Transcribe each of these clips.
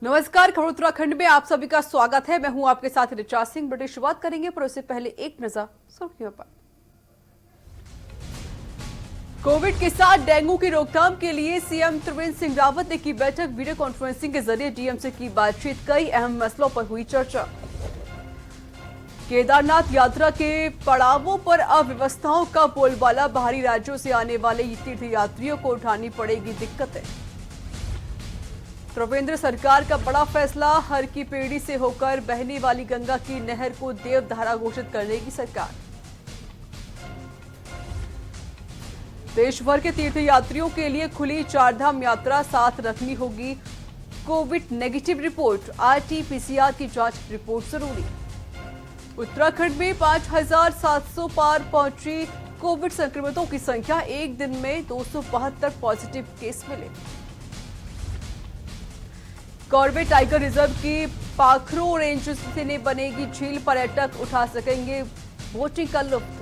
नमस्कार, खबर उत्तराखंड में आप सभी का स्वागत है। मैं हूं आपके साथ ऋचा सिंह। बड़ी शुरुआत करेंगे पर उससे पहले एक नजर सुर्खियों पर। कोविड के साथ डेंगू की रोकथाम के लिए सीएम त्रिवेंद्र सिंह रावत ने की बैठक। वीडियो कॉन्फ्रेंसिंग के जरिए डीएम से की बातचीत। कई अहम मसलों पर हुई चर्चा। केदारनाथ यात्रा के पड़ावों पर अव्यवस्थाओं का बोलबाला। बाहरी राज्यों से आने वाले तीर्थयात्रियों को उठानी पड़ेगी दिक्कतें। त्रिवेंद्र सरकार का बड़ा फैसला। हर की पेड़ी से होकर बहने वाली गंगा की नहर को देवधारा घोषित करने की सरकार। देश भर के तीर्थयात्रियों के लिए खुली चारधाम यात्रा। साथ रखनी होगी कोविड नेगेटिव रिपोर्ट। आरटी-पीसीआर की जांच रिपोर्ट जरूरी। उत्तराखंड में 5,700 पार पहुंची कोविड संक्रमितों की संख्या। एक दिन में 272 पॉजिटिव केस मिले। कॉर्बेट टाइगर रिजर्व की पाखरो रेंज से बनेगी झील। पर्यटक उठा सकेंगे बोटिंग का लुत्फ।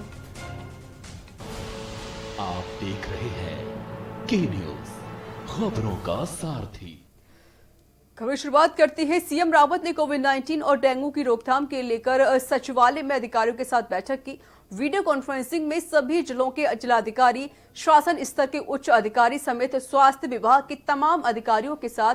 आप देख रहे हैं के न्यूज, खबरों का सारथी। खबर शुरुआत करते हैं। सीएम रावत ने कोविड-19 और डेंगू की रोकथाम के लेकर सचिवालय में अधिकारियों के साथ बैठक की। वीडियो कॉन्फ्रेंसिंग में सभी जिलों के जिलाधिकारी, शासन स्तर के उच्च अधिकारी समेत स्वास्थ्य विभाग के तमाम अधिकारियों के साथ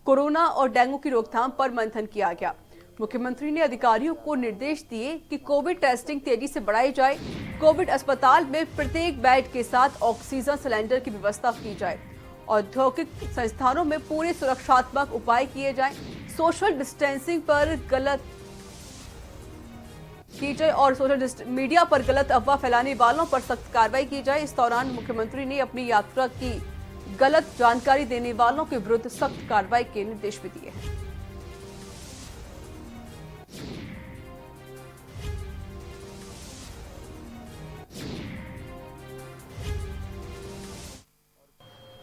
कोरोना और डेंगू की रोकथाम पर मंथन किया गया। मुख्यमंत्री ने अधिकारियों को निर्देश दिए कि कोविड टेस्टिंग तेजी से बढ़ाई जाए। कोविड अस्पताल में प्रत्येक बेड के साथ ऑक्सीजन सिलेंडर की व्यवस्था की जाए। औद्योगिक संस्थानों में पूरे सुरक्षात्मक उपाय किए जाएं। सोशल डिस्टेंसिंग पर गलत की जाए और मीडिया पर गलत अफवाह फैलाने वालों पर सख्त कार्रवाई की जाए। इस दौरान मुख्यमंत्री ने अपनी यात्रा की गलत जानकारी देने वालों के विरुद्ध सख्त कार्रवाई के निर्देश भी दिए हैं।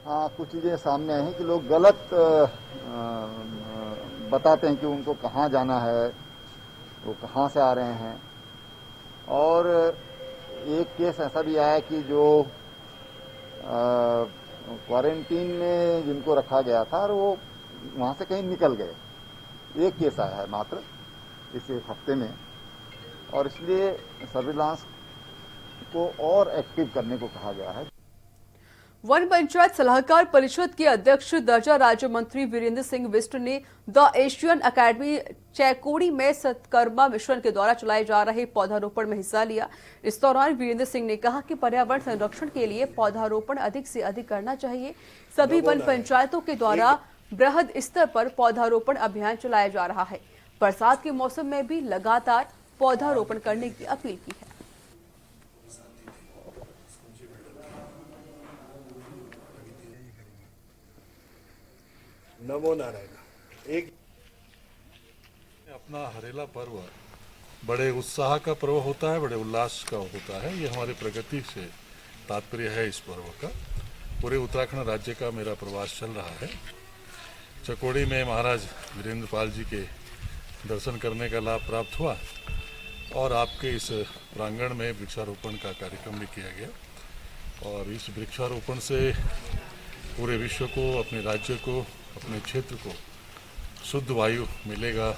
हाँ, कुछ चीजें सामने आई हैं कि लोग गलत बताते हैं कि उनको कहाँ जाना है, वो कहाँ से आ रहे हैं। और एक केस ऐसा भी आया कि जो क्वारंटीन में जिनको रखा गया था और वो वहाँ से कहीं निकल गए। एक केस आया है मात्र इस एक हफ्ते में, और इसलिए सर्विलांस को और एक्टिव करने को कहा गया है। वन पंचायत सलाहकार परिषद के अध्यक्ष दर्जा राज्य मंत्री वीरेंद्र सिंह बिष्ट ने द एशियन अकेडमी चैकोड़ी में सत्कर्मा मिशन के द्वारा चलाए जा रहे पौधारोपण में हिस्सा लिया। इस दौरान वीरेंद्र सिंह ने कहा कि पर्यावरण संरक्षण के लिए पौधारोपण अधिक से अधिक करना चाहिए। सभी वन पंचायतों के द्वारा बृहद स्तर पर पौधारोपण अभियान चलाया जा रहा है। बरसात के मौसम में भी लगातार पौधारोपण करने की अपील की है। नमो नारायण। एक अपना हरेला पर्व बड़े उत्साह का पर्व होता है, बड़े उल्लास का होता है। ये हमारी प्रगति से तात्पर्य है इस पर्व का। पूरे उत्तराखंड राज्य का मेरा प्रवास चल रहा है। चकोड़ी में महाराज वीरेंद्र पाल जी के दर्शन करने का लाभ प्राप्त हुआ और आपके इस प्रांगण में वृक्षारोपण का कार्यक्रम भी किया गया। और इस वृक्षारोपण से पूरे विश्व को, अपने राज्य को, अपने क्षेत्र को शुद्ध वायु मिलेगा।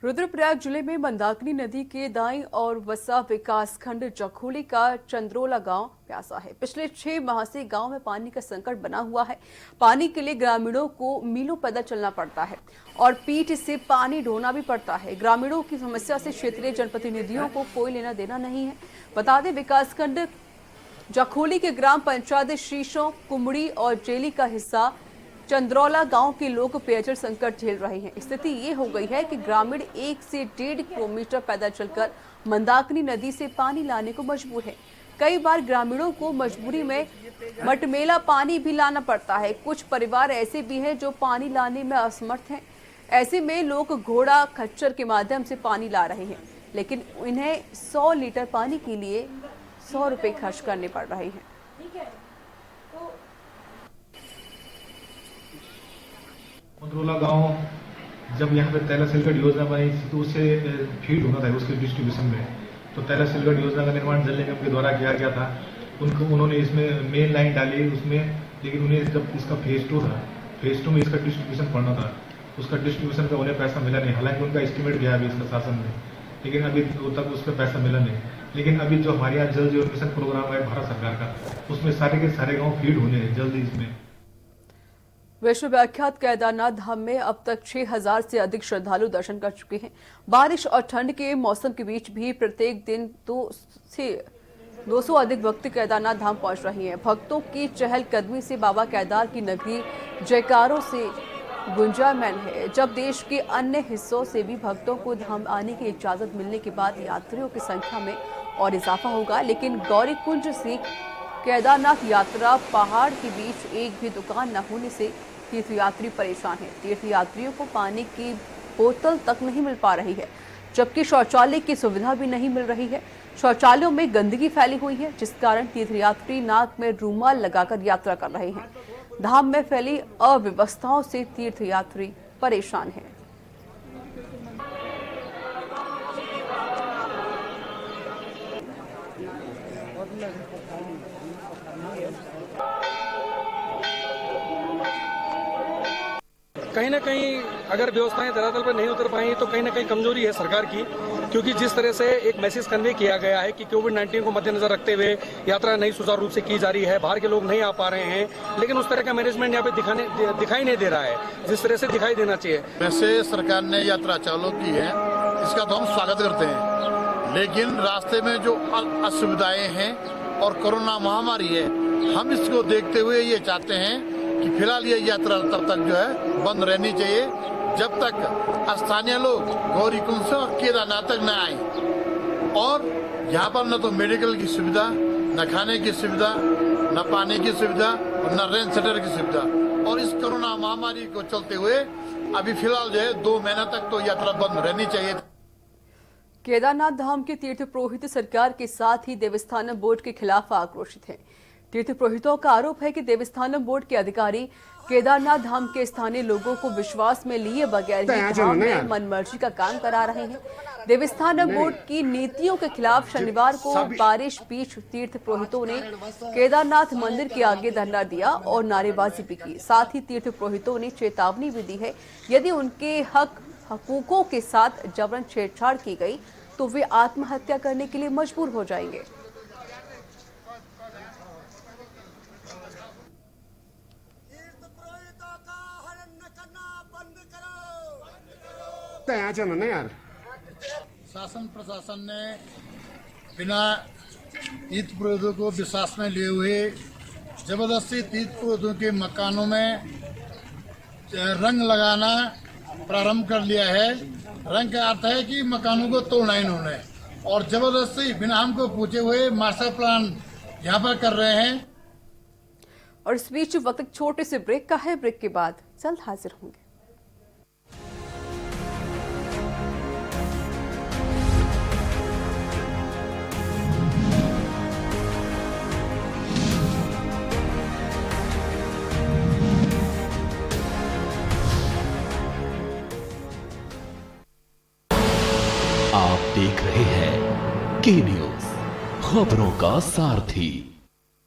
रुद्रप्रयाग जिले में मंदाकिनी नदी के दाईं और वसा विकासखंड जखोली का चंद्रोला गांव प्यासा है। पिछले 6 माह से गांव में पानी का संकट बना हुआ है। पानी के लिए ग्रामीणों को मीलों पैदल चलना पड़ता है और पीठ से पानी ढोना भी पड़ता है। ग्रामीणों की समस्या से क्षेत्रीय जनप्रतिनिधियों को कोई लेना देना नहीं है। बता दें, विकासखंड जखोली के ग्राम पंचायत शीशों, कुमड़ी और जेली का हिस्सा चंद्रौला गांव के लोग पेयजल संकट झेल रहे हैं। स्थिति ये हो गई है कि ग्रामीण 1 से 1.5 किलोमीटर पैदल चलकर मंदाकिनी नदी से पानी लाने को मजबूर है। कई बार ग्रामीणों को मजबूरी में मटमेला पानी भी लाना पड़ता है। कुछ परिवार ऐसे भी हैं जो पानी लाने में असमर्थ हैं। ऐसे में लोग घोड़ा खच्चर के माध्यम से पानी ला रहे हैं, लेकिन इन्हें 100 लीटर पानी के लिए 100 रुपए खर्च करने पड़ रहे हैं। चंद्रोला गांव जब यहाँ पे तैला सिलगढ़ योजना बनी थी तो उससे फीड होना था उसके डिस्ट्रीब्यूशन में। तो तैला सिलगढ़ योजना का निर्माण जल निगम के द्वारा किया गया था। उन्होंने इसमें मेन लाइन डाली उसमें, लेकिन उन्हें जब इसका फेज 2 था, फेज 2 में इसका डिस्ट्रीब्यूशन पड़ना था उसका डिस्ट्रीब्यूशन का उन्हें पैसा मिला नहीं। हालांकि उनका एस्टिमेट गया अभी इसका शासन में, लेकिन अभी तक उस पर पैसा मिला नहीं। लेकिन अभी जो हमारे यहाँ जल जीवन मिशन प्रोग्राम है भारत सरकार का, उसमें सारे के सारे गाँव फीड होने हैं जल्दी इसमें। विश्व विख्यात केदारनाथ धाम में अब तक 6000 से अधिक श्रद्धालु दर्शन कर चुके हैं। बारिश और ठंड के मौसम के बीच भी प्रत्येक दिन 200 अधिक भक्त केदारनाथ धाम पहुंच रहे हैं। भक्तों की चहलकदमी से बाबा केदार की नगरी जयकारों से गुंजायमान है। जब देश के अन्य हिस्सों से भी भक्तों को धाम आने की इजाजत मिलने के बाद यात्रियों की संख्या में और इजाफा होगा, लेकिन गौरीकुंज से केदारनाथ यात्रा पहाड़ के बीच एक भी दुकान न होने से तीर्थयात्री परेशान हैं। तीर्थयात्रियों को पानी की बोतल तक नहीं मिल पा रही है, जबकि शौचालय की सुविधा भी नहीं मिल रही है। शौचालयों में गंदगी फैली हुई है, जिस कारण तीर्थयात्री नाक में रूमाल लगाकर यात्रा कर रहे हैं। धाम में फैली अव्यवस्थाओं से तीर्थयात्री परेशान हैं। कहीं ना कहीं अगर व्यवस्थाएं धरातल पर नहीं उतर पाई तो कहीं ना कहीं कमजोरी है सरकार की, क्योंकि जिस तरह से एक मैसेज कन्वे किया गया है कि कोविड-19 को मद्देनजर रखते हुए यात्रा नहीं सुचारू रूप से की जा रही है, बाहर के लोग नहीं आ पा रहे हैं, लेकिन उस तरह का मैनेजमेंट यहाँ पे दिखाई नहीं दे रहा है जिस तरह से दिखाई देना चाहिए। वैसे सरकार ने यात्रा चालू की है, इसका तो हम स्वागत करते हैं, लेकिन रास्ते में जो असुविधाएं हैं और कोरोना महामारी है, हम इसको देखते हुए ये चाहते हैं कि फिलहाल ये यात्रा तब तक जो है बंद रहनी चाहिए, जब तक स्थानीय लोग गौरीकुंज से केदारनाथ तक न आए। और यहाँ पर न तो मेडिकल की सुविधा, न खाने की सुविधा, न पानी की सुविधा और न रेंट सेंटर की सुविधा। और इस कोरोना महामारी को चलते हुए अभी फिलहाल जो है 2 महीना तक तो यात्रा बंद रहनी चाहिए। केदारनाथ धाम के तीर्थ पुरोहित सरकार के साथ ही देवस्थानम बोर्ड के खिलाफ आक्रोशित हैं। तीर्थ पुरोहितों का आरोप है कि देवस्थानम बोर्ड के अधिकारी केदारनाथ धाम के स्थानीय लोगों को विश्वास में लिए बगैर ही धाम में मनमर्जी का काम करा रहे हैं। देवस्थानम बोर्ड की नीतियों के खिलाफ शनिवार को बारिश बीच तीर्थ पुरोहितों ने केदारनाथ मंदिर के आगे धरना दिया और नारेबाजी भी की। साथ ही तीर्थ पुरोहितों ने चेतावनी भी दी है, यदि उनके हकूकों के साथ जबरन छेड़छाड़ की गई तो वे आत्महत्या करने के लिए मजबूर हो जाएंगे। यार शासन प्रशासन ने बिना तीर्थ पुरोहितों को विश्वास में लिए हुए जबरदस्ती तीर्थ पुरोहितों के मकानों में रंग लगाना प्रारंभ कर लिया है। रंग का अर्थ है कि मकानों को तोड़ना इन्होंने, और जबरदस्ती बिना हमको पूछे हुए मास्टर प्लान यहाँ पर कर रहे हैं। और इस बीच वक्त एक छोटे से ब्रेक का है, ब्रेक के बाद जल्द हाजिर होंगे। आप देख रहे हैं के न्यूज, खबरों का सारथी।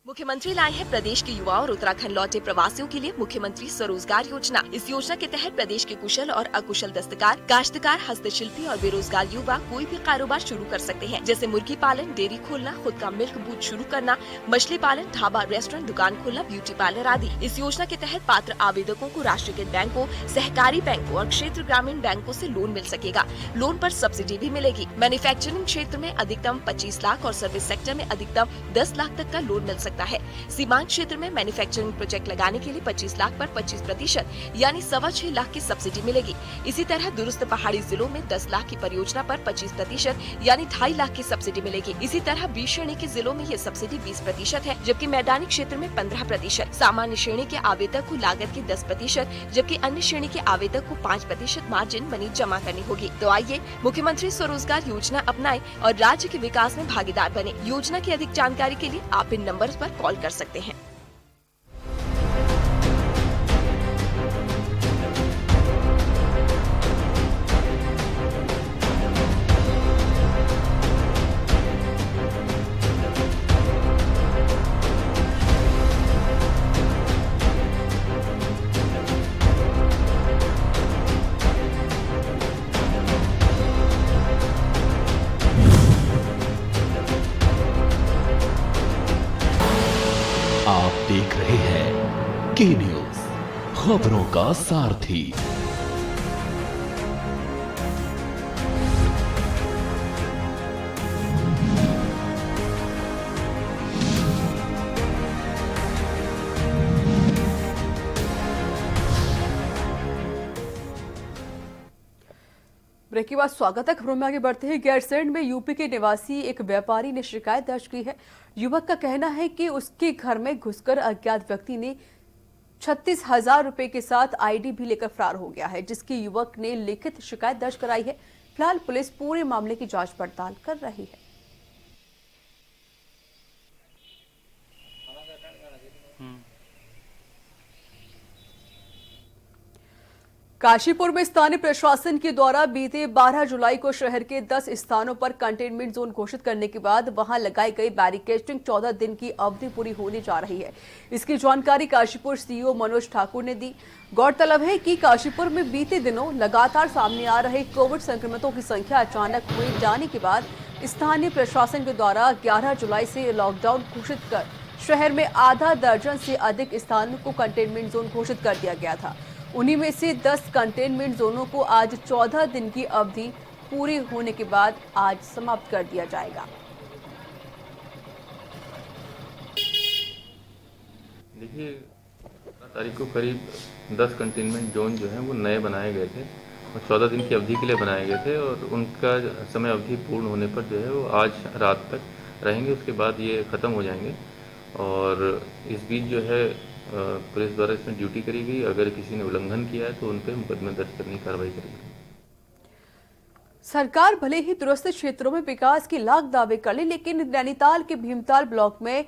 मुख्यमंत्री लाए हैं प्रदेश के युवा और उत्तराखंड लौटे प्रवासियों के लिए मुख्यमंत्री स्वरोजगार योजना। इस योजना के तहत प्रदेश के कुशल और अकुशल दस्तकार, काश्तकार, हस्तशिल्पी और बेरोजगार युवा कोई भी कारोबार शुरू कर सकते हैं, जैसे मुर्गी पालन, डेयरी खोलना, खुद का मिल्क बूथ शुरू करना, मछली पालन, ढाबा, रेस्टोरेंट, दुकान खोलना, ब्यूटी पार्लर आदि। इस योजना के तहत पात्र आवेदकों को राष्ट्रीयकृत बैंकों, सहकारी बैंकों और क्षेत्र ग्रामीण बैंकों से लोन मिल सकेगा। लोन पर सब्सिडी भी मिलेगी। मैन्युफैक्चरिंग क्षेत्र में अधिकतम 25 लाख और सर्विस सेक्टर में अधिकतम 10 लाख तक का लोन मिल सकता है। सीमांत क्षेत्र में मैन्युफैक्चरिंग प्रोजेक्ट लगाने के लिए 25 लाख पर 25% यानी 6.25 लाख की सब्सिडी मिलेगी। इसी तरह दुरुस्त पहाड़ी जिलों में 10 लाख की परियोजना पर 25% यानी 2.5 लाख की सब्सिडी मिलेगी। इसी तरह बी श्रेणी के जिलों में ये सब्सिडी 20% है, जबकि मैदानी क्षेत्र में 15%। सामान्य श्रेणी के आवेदक को लागत की 10%, जबकि अन्य श्रेणी के आवेदक को 5% मार्जिन मनी जमा करनी होगी। तो आइए मुख्यमंत्री स्वरोजगार योजना अपनाएं और राज्य के विकास में भागीदार बने। योजना की अधिक जानकारी के लिए आप इन नंबर्स पर कॉल कर सकते हैं। आप देख रहे हैं के न्यूज, खबरों का सारथी। ब्रेक के बाद स्वागत है। खबरों में आगे बढ़ते हैं। गैरसैंण में यूपी के निवासी एक व्यापारी ने शिकायत दर्ज की है। युवक का कहना है कि उसके घर में घुसकर अज्ञात व्यक्ति ने 36,000 रुपए के साथ आईडी भी लेकर फरार हो गया है, जिसकी युवक ने लिखित शिकायत दर्ज कराई है। फिलहाल पुलिस पूरे मामले की जांच पड़ताल कर रही है। काशीपुर में स्थानीय प्रशासन के द्वारा बीते 12 जुलाई को शहर के 10 स्थानों पर कंटेनमेंट जोन घोषित करने के बाद वहां लगाई गई बैरिकेडिंग 14 दिन की अवधि पूरी होने जा रही है। इसकी जानकारी काशीपुर सीईओ मनोज ठाकुर ने दी। गौरतलब है कि काशीपुर में बीते दिनों लगातार सामने आ रहे कोविड संक्रमितों की संख्या अचानक हुई जाने के बाद स्थानीय प्रशासन के द्वारा 11 जुलाई से लॉकडाउन घोषित कर शहर में आधा दर्जन से अधिक स्थानों को कंटेनमेंट जोन घोषित कर दिया गया था। उन्हीं में से 10 कंटेनमेंट जोनों को आज 14 दिन की अवधि पूरी होने के बाद आज समाप्त कर दिया जाएगा। देखिए, 15 तारीख को करीब 10 कंटेनमेंट जोन जो हैं वो नए बनाए गए थे और 14 दिन की अवधि के लिए बनाए गए थे और उनका समय अवधि पूर्ण होने पर जो है वो आज रात तक रहेंगे। उसके बाद ये ख़त्म हो जाएंगे और इस बीच जो है पुलिस द्वारा इसमें ड्यूटी करी गई। अगर किसी ने उल्लंघन किया है तो उन पर मुकदमा दर्ज करने की कार्रवाई करेगी। सरकार भले ही दूरस्थ क्षेत्रों में विकास के लाख दावे कर ले, लेकिन नैनीताल के भीमताल ब्लॉक में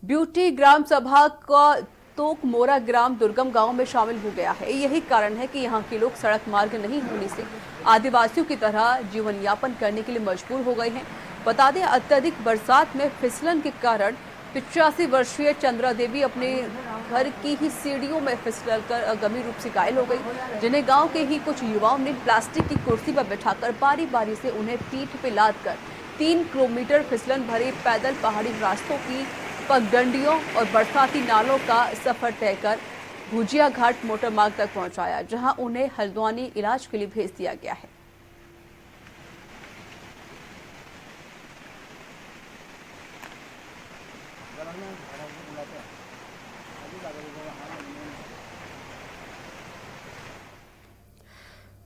ब्यूटी ग्राम सभा का तोक मोरा ग्राम दुर्गम गांव में शामिल हो गया है। यही कारण है कि यहां के लोग सड़क मार्ग नहीं होने से आदिवासियों की तरह जीवन यापन करने के लिए मजबूर हो गए हैं। बता दें, अत्यधिक बरसात में फिसलन के कारण 85 वर्षीय चंद्रा देवी अपने घर की ही सीढ़ियों में फिसलकर गंभीर रूप से घायल हो गई, जिन्हें गांव के ही कुछ युवाओं ने प्लास्टिक की कुर्सी पर बिठाकर बारी बारी से उन्हें पीठ पे लादकर 3 किलोमीटर फिसलन भरे पैदल पहाड़ी रास्तों की पगडंडियों और बरसाती नालों का सफर तय कर भुजिया घाट मोटर मार्ग तक पहुंचाया, जहां उन्हें हल्द्वानी इलाज के लिए भेज दिया गया है।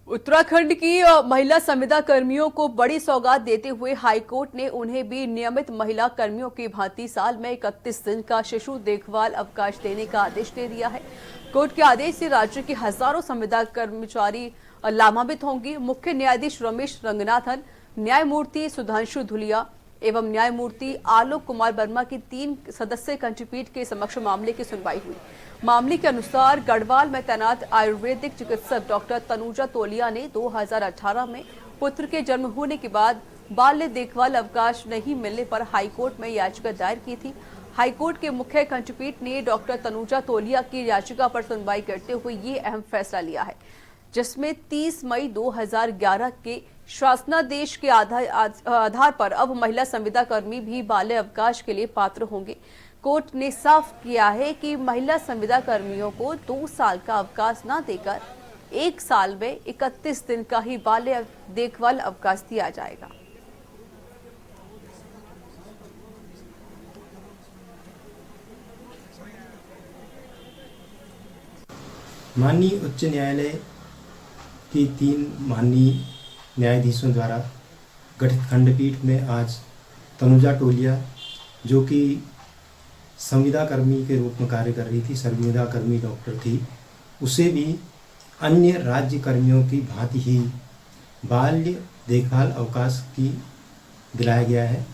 उत्तराखंड की महिला संविदा कर्मियों को बड़ी सौगात देते हुए हाईकोर्ट ने उन्हें भी नियमित महिला कर्मियों की भांति साल में 31 दिन का शिशु देखभाल अवकाश देने का आदेश दे दिया है। कोर्ट के आदेश से राज्य के हजारों संविदा कर्मचारी लाभान्वित होंगी। मुख्य न्यायाधीश रमेश रंगनाथन, न्यायमूर्ति सुधांशु धुलिया एवं न्यायमूर्ति आलोक कुमार वर्मा की 3 सदस्यीय खंडपीठ के समक्ष मामले की सुनवाई हुई। मामले के अनुसार गढ़वाल में तैनात आयुर्वेदिक चिकित्सक डॉक्टर तनुजा तोलिया ने 2018 में पुत्र के जन्म होने के बाद बाल्य देखभाल अवकाश नहीं मिलने पर हाईकोर्ट में याचिका दायर की थी। हाईकोर्ट के मुख्य खंडपीठ ने डॉक्टर तनुजा तोलिया की याचिका पर सुनवाई करते हुए ये अहम फैसला लिया है, जिसमें 30 मई 2011 के शासनादेश के आधार पर अब महिला संविदा कर्मी भी बाल्य अवकाश के लिए पात्र होंगे। कोर्ट ने साफ किया है कि महिला संविदा कर्मियों को 2 साल का अवकाश न देकर 1 साल में 31 दिन का ही बाल्य देखभाल अवकाश दिया जाएगा। माननीय उच्च न्यायालय की 3 माननीय न्यायाधीशों द्वारा गठित खंडपीठ में आज तनुजा टोलिया, जो कि संविदा कर्मी के रूप में कार्य कर रही थी, संविदा कर्मी डॉक्टर थी, उसे भी अन्य राज्य कर्मियों की भांति ही बाल्य देखभाल अवकाश की दिलाया गया है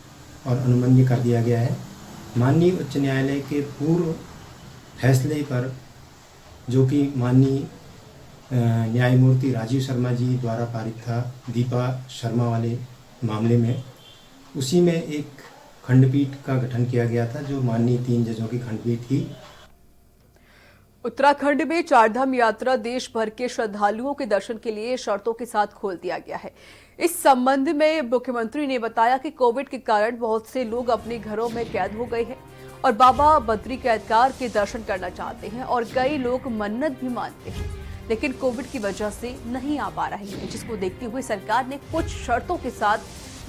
और अनुमन्य कर दिया गया है। माननीय उच्च न्यायालय के पूर्व फैसले पर, जो कि माननीय न्यायमूर्ति राजीव शर्मा जी द्वारा पारित था दीपा शर्मा वाले मामले में, उसी में एक खंडपीठ का गठन किया गया था, जो माननीय 3 जजों की खंडपीठ थी। उत्तराखंड में चारधाम यात्रा देश भर के श्रद्धालुओं के दर्शन के लिए शर्तों के साथ खोल दिया गया है। इस संबंध में मुख्यमंत्री ने बताया कि कोविड के कारण बहुत से लोग अपने घरों में कैद हो गए हैं और बाबा बद्री कैदकार के दर्शन करना चाहते हैं और कई लोग मन्नत भी मानते हैं, लेकिन कोविड की वजह से नहीं आ पा रही है, जिसको देखते हुए सरकार ने कुछ शर्तों के साथ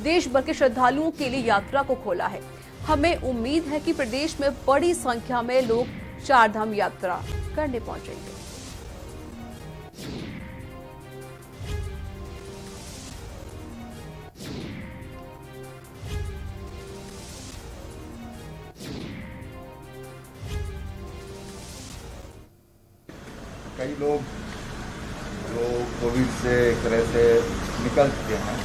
देश भर के श्रद्धालुओं के लिए यात्रा को खोला है। हमें उम्मीद है कि प्रदेश में बड़ी संख्या में लोग चारधाम यात्रा करने पहुंचेंगे। कई लोग जो कोविड से एक तरह से निकल चुके हैं,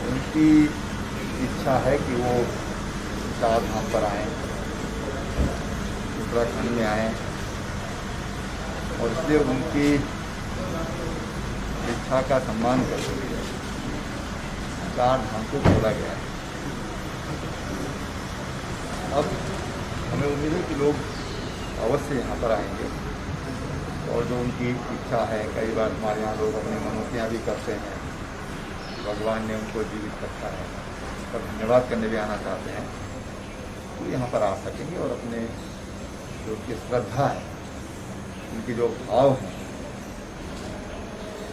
उनकी इच्छा है कि वो चारधाम पर आएँ, उत्तराखंड में आएँ, और इसलिए उनकी इच्छा का सम्मान करते हुए चारधाम को खोला गया है। अब हमें उम्मीद है कि लोग अवश्य यहाँ पर आएंगे और जो उनकी इच्छा है, कई बार हमारे यहाँ लोग अपनी मनौतियाँ भी करते हैं, भगवान ने उनको जीवित रखा है, पर धन्यवाद करने भी आना चाहते हैं, तो यहाँ पर आ सकेंगे और अपने जो उनकी श्रद्धा है, उनकी जो भाव हैं,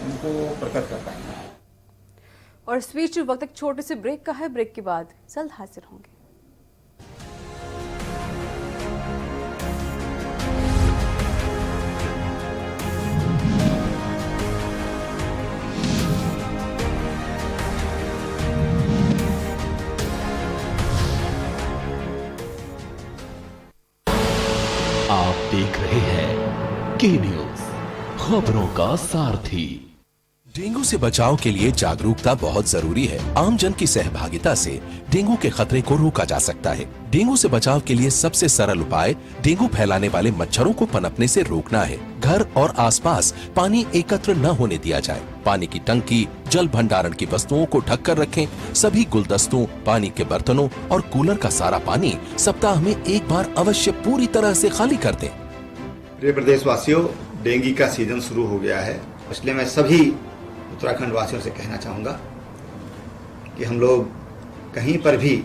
उनको प्रकट कर पाएंगे। और इस बीच वक्त एक छोटे से ब्रेक का है, ब्रेक के बाद जल्द हाजिर होंगे। आप देख रहे हैं के न्यूज, खबरों का सारथी। डेंगू से बचाव के लिए जागरूकता बहुत जरूरी है। आम जन की सहभागिता से डेंगू के खतरे को रोका जा सकता है। डेंगू से बचाव के लिए सबसे सरल उपाय डेंगू फैलाने वाले मच्छरों को पनपने से रोकना है। घर और आसपास पानी एकत्र न होने दिया जाए। पानी की टंकी, जल भंडारण की वस्तुओं को ढक कर रखें। सभी गुलदस्तों, पानी के बर्तनों और कूलर का सारा पानी सप्ताह में एक बार अवश्य पूरी तरह से खाली कर दें। प्रिय प्रदेशवासियों, डेंगू का सीजन शुरू हो गया है, इसलिए मैं सभी उत्तराखंड वासियों से कहना चाहूँगा कि हम लोग कहीं पर भी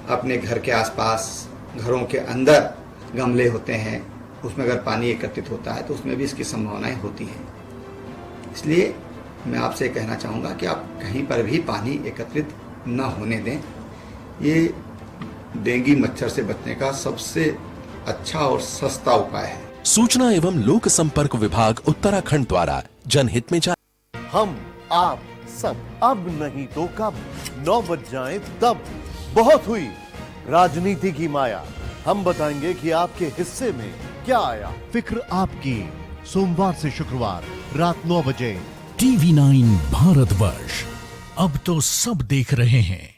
अपने घर के आसपास, घरों के अंदर गमले होते हैं, उसमें अगर पानी एकत्रित होता है तो उसमें भी इसकी संभावनाएं होती हैं। इसलिए मैं आपसे कहना चाहूँगा कि आप कहीं पर भी पानी एकत्रित न होने दें। ये डेंगू मच्छर से बचने का सबसे अच्छा और सस्ता उपाय है। सूचना एवं लोक संपर्क विभाग उत्तराखंड द्वारा जनहित में जारी। हम, आप सब, अब नहीं तो कब, 9 बज जाए तब। बहुत हुई राजनीति की माया, हम बताएंगे कि आपके हिस्से में क्या आया। फिक्र आपकी, सोमवार से शुक्रवार रात 9 बजे। TV9 भारतवर्ष, अब तो सब देख रहे हैं।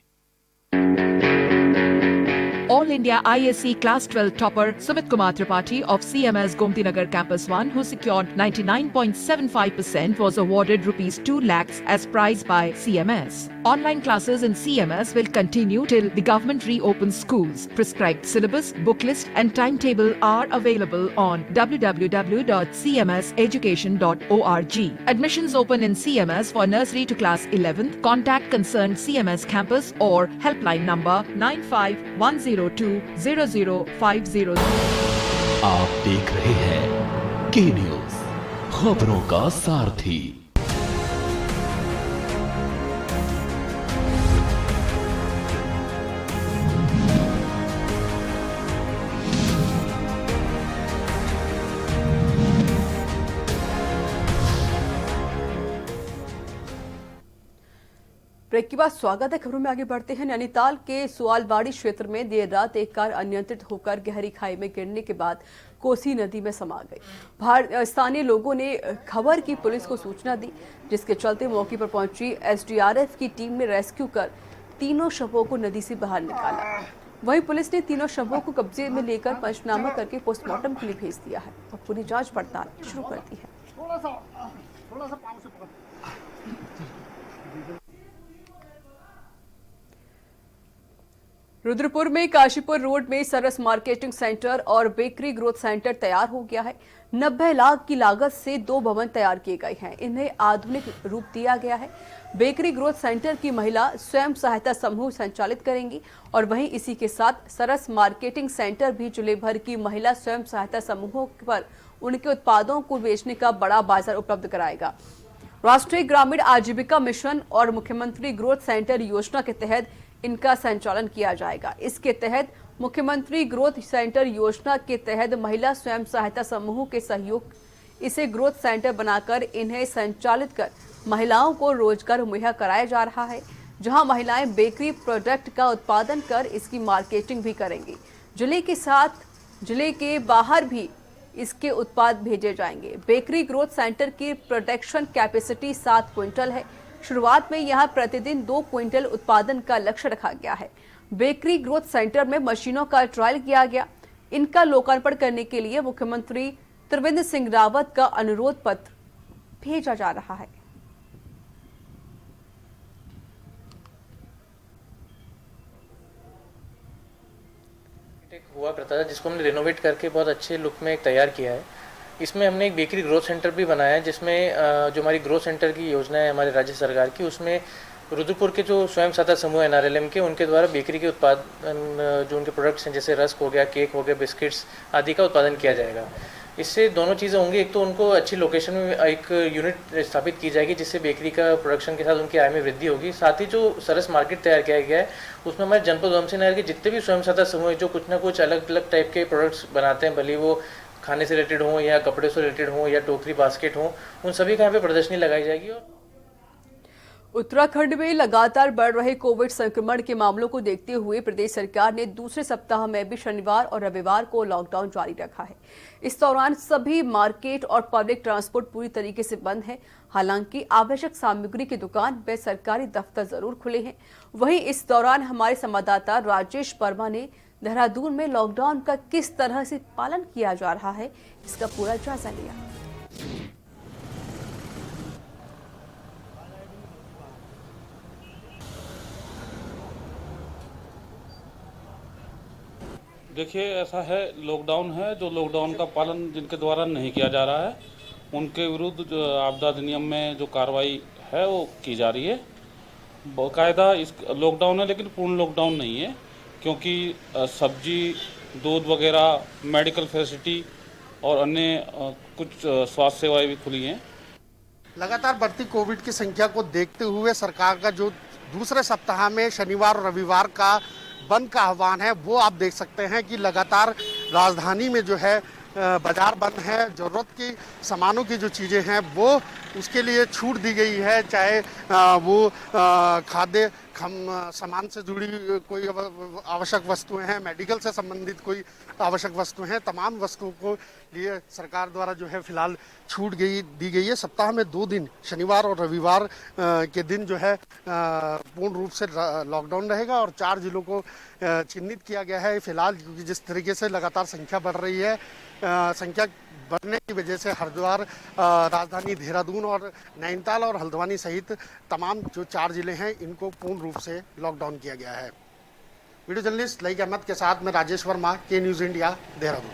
All India ISC Class 12 topper Sumit Kumar Tripathi of CMS Gomti Nagar Campus 1, who secured 99.75%, was awarded rupees 2 lakhs as prize by CMS. Online classes in CMS will continue till the government reopens schools. Prescribed syllabus, book list and timetable are available on www.cmseducation.org. Admissions open in CMS for nursery to class 11th. Contact concerned CMS campus or helpline number 9510200500. आप देख रहे हैं के news, खबरों का सारथी। Break के बाद स्वागत है। खबरों में आगे बढ़ते हैं। नैनीताल के सुआलबाड़ी क्षेत्र में देर रात एक कार अनियंत्रित होकर गहरी खाई में गिरने के बाद कोसी नदी में समा गई। स्थानीय लोगों ने खबर की पुलिस को सूचना दी, जिसके चलते मौके पर पहुंची SDRF की टीम ने रेस्क्यू कर तीनों शवों को नदी से बाहर निकाला। वहीं पुलिस ने तीनों शवों को कब्जे में लेकर पंचनामा करके पोस्टमार्टम के लिए भेज दिया है और पूरी जांच पड़ताल शुरू कर दी है। रुद्रपुर में काशीपुर रोड में सरस मार्केटिंग सेंटर और बेकरी ग्रोथ सेंटर तैयार हो गया है। 90 लाख की लागत से 2 भवन तैयार किए गए हैं। इन्हें आधुनिक रूप दिया गया है। बेकरी ग्रोथ सेंटर की महिला स्वयं सहायता समूह संचालित करेंगी और वहीं इसी के साथ सरस मार्केटिंग सेंटर भी जिले भर की महिला स्वयं सहायता समूहों पर उनके उत्पादों को बेचने का बड़ा बाजार उपलब्ध कराएगा। राष्ट्रीय ग्रामीण आजीविका मिशन और मुख्यमंत्री ग्रोथ सेंटर योजना के तहत इनका संचालन किया जाएगा। इसके तहत मुख्यमंत्री ग्रोथ सेंटर योजना के तहत महिला स्वयं सहायता समूहों के सहयोग इसे ग्रोथ सेंटर बनाकर इन्हें संचालित कर महिलाओं को रोजगार मुहैया कराया जा रहा है, जहां महिलाएं बेकरी प्रोडक्ट का उत्पादन कर इसकी मार्केटिंग भी करेंगी। जिले के साथ जिले के बाहर भी इसके उत्पाद भेजे जाएंगे। बेकरी ग्रोथ सेंटर की प्रोडक्शन कैपेसिटी 7 क्विंटल है। शुरुआत में यहां प्रतिदिन 2 क्विंटल उत्पादन का लक्ष्य रखा गया है। बेकरी ग्रोथ सेंटर में मशीनों का ट्रायल किया गया। इनका लोकार्पण करने के लिए मुख्यमंत्री त्रिवेंद्र सिंह रावत का अनुरोध पत्र भेजा जा रहा है। हुआ करता था जिसको हमने रेनोवेट करके बहुत अच्छे लुक में एक तैयार किया है। इसमें हमने एक बेकरी ग्रोथ सेंटर भी बनाया है, जिसमें जो हमारी ग्रोथ सेंटर की योजना है हमारे राज्य सरकार की, उसमें रुद्रपुर के जो स्वयं सहायता समूह है NRLM के, उनके द्वारा बेकरी के उत्पादन जो उनके प्रोडक्ट्स हैं जैसे रस्क हो गया, केक हो गया, बिस्किट्स आदि का उत्पादन किया जाएगा। इससे दोनों चीज़ें होंगी, एक तो उनको अच्छी लोकेशन में एक यूनिट स्थापित की जाएगी जिससे बेकरी का प्रोडक्शन के साथ उनकी आय में वृद्धि होगी। साथ ही जो सरस मार्केट तैयार किया गया है उसमें हमारे जनपद उधमसिंह नगर के जितने भी स्वयं सहायता समूह है जो कुछ ना कुछ अलग अलग टाइप के प्रोडक्ट्स बनाते हैं, भले वो खाने से रिलेटेड हों या कपड़े से रिलेटेड हों या टोकरी बास्केट हों, उन सभी का यहाँ पे प्रदर्शनी लगाई जाएगी। और उत्तराखंड में लगातार बढ़ रहे कोविड संक्रमण के मामलों को देखते हुए प्रदेश सरकार ने दूसरे सप्ताह में भी शनिवार और रविवार को लॉकडाउन जारी रखा है। इस दौरान सभी मार्केट और पब्लिक ट्रांसपोर्ट पूरी तरीके से बंद है। हालांकि आवश्यक सामग्री की दुकान व सरकारी दफ्तर जरूर खुले हैं। वहीं इस दौरान हमारे संवाददाता राजेश वर्मा ने देहरादून में लॉकडाउन का किस तरह से पालन किया जा रहा है इसका पूरा जायजा लिया। देखिए, ऐसा है, लॉकडाउन है, जो लॉकडाउन का पालन जिनके द्वारा नहीं किया जा रहा है उनके विरुद्ध जो आपदा अधिनियम में जो कार्रवाई है वो की जा रही है। बाकायदा इस लॉकडाउन है लेकिन पूर्ण लॉकडाउन नहीं है, क्योंकि सब्जी, दूध वगैरह, मेडिकल फैसिलिटी और अन्य कुछ स्वास्थ्य सेवाएं भी खुली हैं। लगातार बढ़ती कोविड की संख्या को देखते हुए सरकार का जो दूसरे सप्ताह में शनिवार और रविवार का बंद का आह्वान है, वो आप देख सकते हैं कि लगातार राजधानी में जो है बाजार बंद है। ज़रूरत की सामानों की जो चीज़ें हैं वो उसके लिए छूट दी गई है, चाहे वो खाद्य सामान से जुड़ी कोई आवश्यक वस्तुएं हैं, मेडिकल से संबंधित कोई आवश्यक वस्तुएं हैं, तमाम वस्तुओं को लिए सरकार द्वारा जो है फिलहाल छूट दी गई है। सप्ताह में 2 दिन शनिवार और रविवार के दिन जो है पूर्ण रूप से लॉकडाउन रहेगा और 4 जिलों को चिन्हित किया गया है फिलहाल, क्योंकि जिस तरीके से लगातार संख्या बढ़ रही है, संख्या बढ़ने की वजह से हरिद्वार, राजधानी देहरादून और नैनीताल और हल्द्वानी सहित तमाम जो 4 जिले हैं इनको पूर्ण रूप से लॉकडाउन किया गया है। वीडियो जर्नलिस्ट लईक अहमद के साथ मैं राजेश वर्मा, के न्यूज़ इंडिया, देहरादून।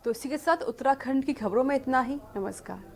तो इसी के साथ उत्तराखंड की खबरों में इतना ही। नमस्कार।